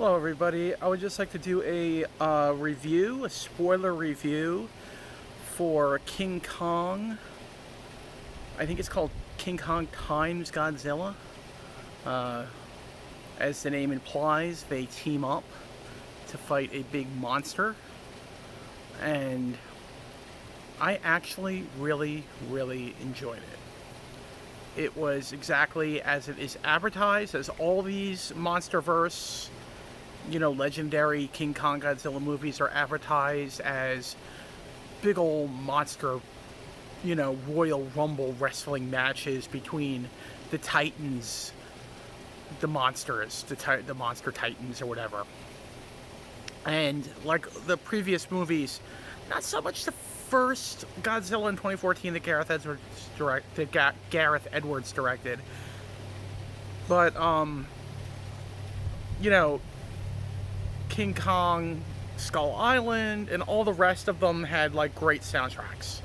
Hello, everybody. I would just like to do a spoiler review for King Kong. I think it's called King Kong times Godzilla. Uh, as the name implies, they team up to fight a big monster. And I actually really enjoyed it. It was exactly as it is advertised, as all these MonsterVerse, legendary King Kong Godzilla movies are advertised as big old monster, Royal Rumble wrestling matches between the Titans, the monsters, the monster Titans or whatever. And like the previous movies, not so much the first Godzilla in 2014 that Gareth Edwards directed, but you know, King Kong, Skull Island, and all the rest of them had like great soundtracks.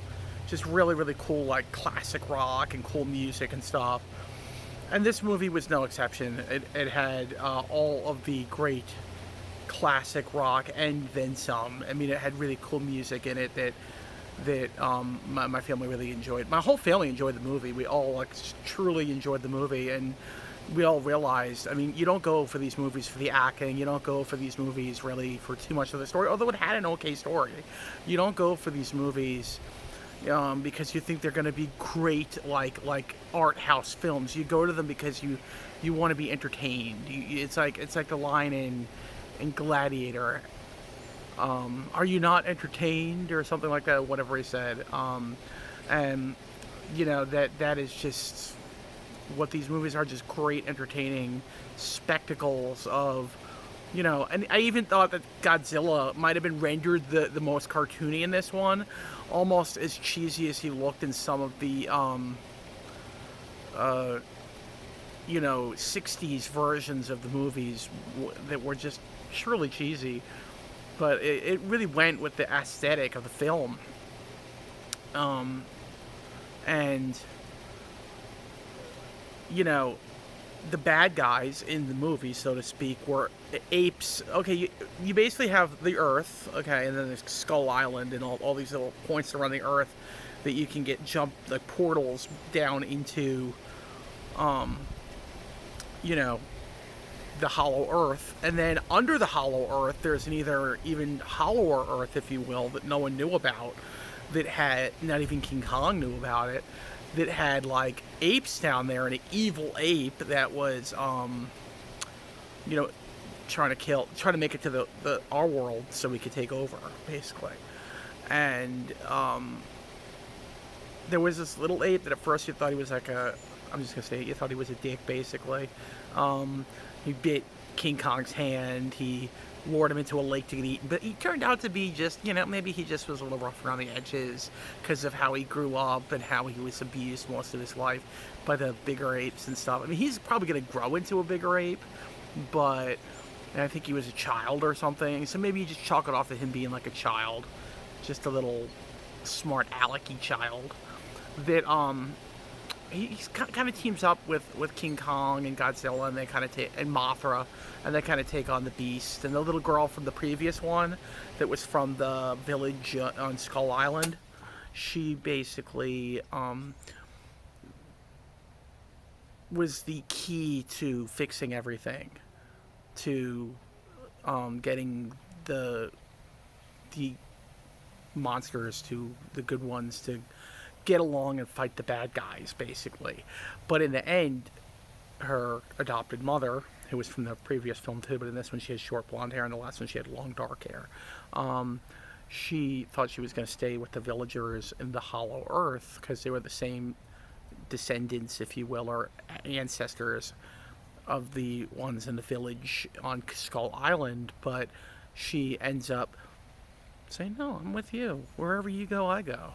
Just really cool, like classic rock and cool music and stuff. And this movie was no exception. It had all of the great classic rock and then some. I mean, it had really cool music in it that my family really enjoyed. My whole family enjoyed the movie. We all like truly enjoyed the movie, and we all realized, I mean, you don't go for these movies for the acting. You don't go for these movies really for too much of the story, although it had an okay story. You don't go for these movies because you think they're going to be great, like art house films. You go to them because you want to be entertained. It's like the line in Gladiator. Are you not entertained, or something like that? Whatever he said. And that is just what these movies are, just great entertaining spectacles of, and I even thought that Godzilla might have been rendered the most cartoony in this one, almost as cheesy as he looked in some of the 60s versions of the movies that were just surely cheesy, but it really went with the aesthetic of the film. And the bad guys in the movie, so to speak, were apes. Okay, you basically have the Earth, okay, and then there's Skull Island and all these little points around the Earth that you can get jumped, like portals down into, the hollow Earth. And then under the hollow Earth, there's an even hollower Earth, if you will, that no one knew about, that had, not even King Kong knew about it, that had like apes down there, and an evil ape that was trying to make it to our world so we could take over, basically. And there was this little ape that at first you thought he was like you thought he was a dick, basically. He bit King Kong's hand. He lured him into a lake to get eaten, but he turned out to be just, maybe he just was a little rough around the edges because of how he grew up and how he was abused most of his life by the bigger apes and stuff. I mean, he's probably going to grow into a bigger ape, but I think he was a child or something, so maybe you just chalk it off to him being like a child, just a little smart alecky child that he kind of teams up with King Kong and Godzilla, and they kind of and Mothra, and they kind of take on the Beast. And the little girl from the previous one, that was from the village on Skull Island, she basically was the key to fixing everything, to getting the monsters, to the good ones, to get along and fight the bad guys, basically. But in the end, her adopted mother, who was from the previous film too, but in this one she had short blonde hair, and the last one she had long dark hair, she thought she was going to stay with the villagers in the hollow Earth because they were the same descendants, if you will, or ancestors of the ones in the village on Skull Island. But she ends up saying, no, I'm with you, wherever you go I go,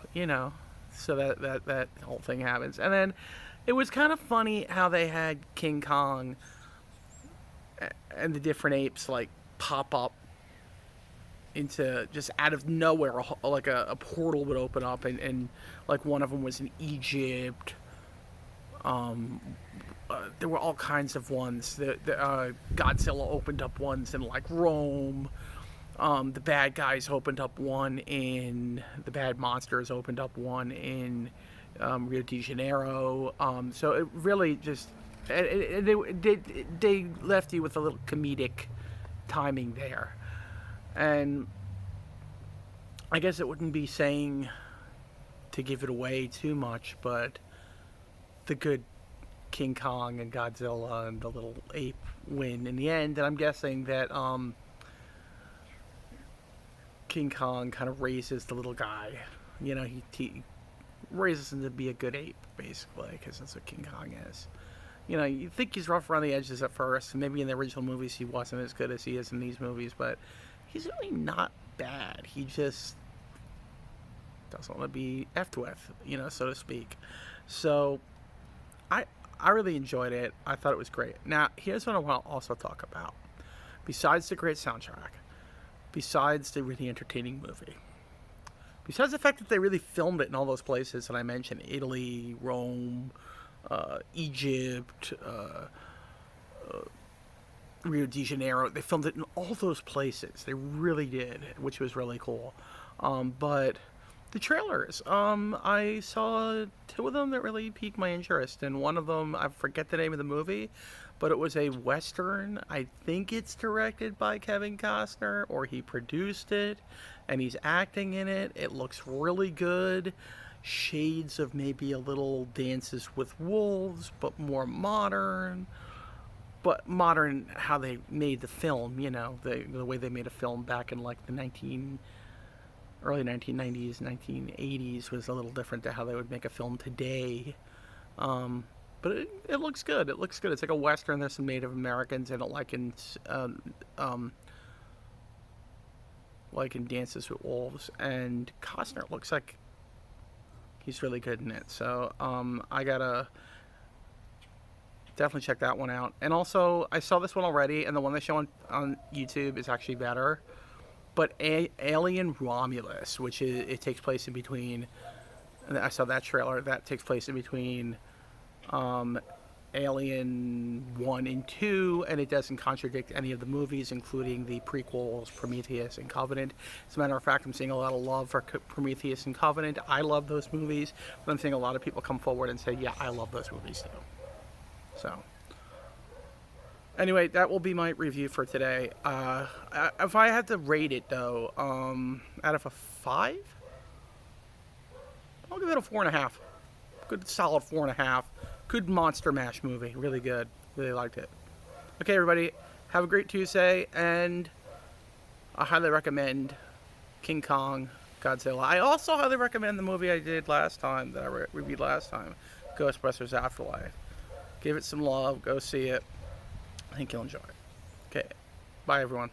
so that whole thing happens. And then it was kind of funny how they had King Kong and the different apes like pop up into, just out of nowhere, like a portal would open up, and like one of them was in Egypt, There were all kinds of ones. Godzilla opened up ones in like Rome. The bad guys opened up one in the bad monsters opened up one in Rio de Janeiro. So it really just they left you with a little comedic timing there, and I guess it wouldn't be saying to give it away too much, but the good King Kong and Godzilla and the little ape win in the end, and I'm guessing that King Kong kind of raises the little guy. You know, he raises him to be a good ape, basically, because that's what King Kong is. You know, you think he's rough around the edges at first, and maybe in the original movies he wasn't as good as he is in these movies, but he's really not bad. He just doesn't want to be effed with, you know, so to speak. So, I really enjoyed it. I thought it was great. Now, here's what I want to also talk about. Besides the great soundtrack, besides the really entertaining movie, besides the fact that they really filmed it in all those places that I mentioned, Italy, Rome, Egypt, Rio de Janeiro, they filmed it in all those places. They really did, which was really cool. But the trailers, I saw two of them that really piqued my interest, and one of them, I forget the name of the movie, but it was a Western. I think it's directed by Kevin Costner, or he produced it, and he's acting in it. It looks really good. Shades of maybe a little Dances with Wolves, but more modern. But modern how they made the film, you know, the way they made a film back in like the early 1990s, 1980s was a little different to how they would make a film today. But it looks good. It looks good. It's like a Western. There's some Native Americans in it, like in Dances with Wolves. And Costner looks like he's really good in it. So I gotta definitely check that one out. And also, I saw this one already, and the one they show on YouTube is actually better. But Alien Romulus, which it takes place in between, and I saw that trailer, that takes place in between Alien 1 and 2, and it doesn't contradict any of the movies, including the prequels, Prometheus and Covenant. As a matter of fact, I'm seeing a lot of love for Prometheus and Covenant. I love those movies, but I'm seeing a lot of people come forward and say, yeah, I love those movies too. So, anyway, that will be my review for today. If I had to rate it, though, out of a 5, I'll give it a 4.5. Good, solid 4.5. Good Monster Mash movie. Really good. Really liked it. Okay, everybody, have a great Tuesday, and I highly recommend King Kong Godzilla. I also highly recommend the movie I did last time, that I reviewed last time, Ghostbusters Afterlife. Give it some love. Go see it. I think you'll enjoy it. Okay. Bye, everyone.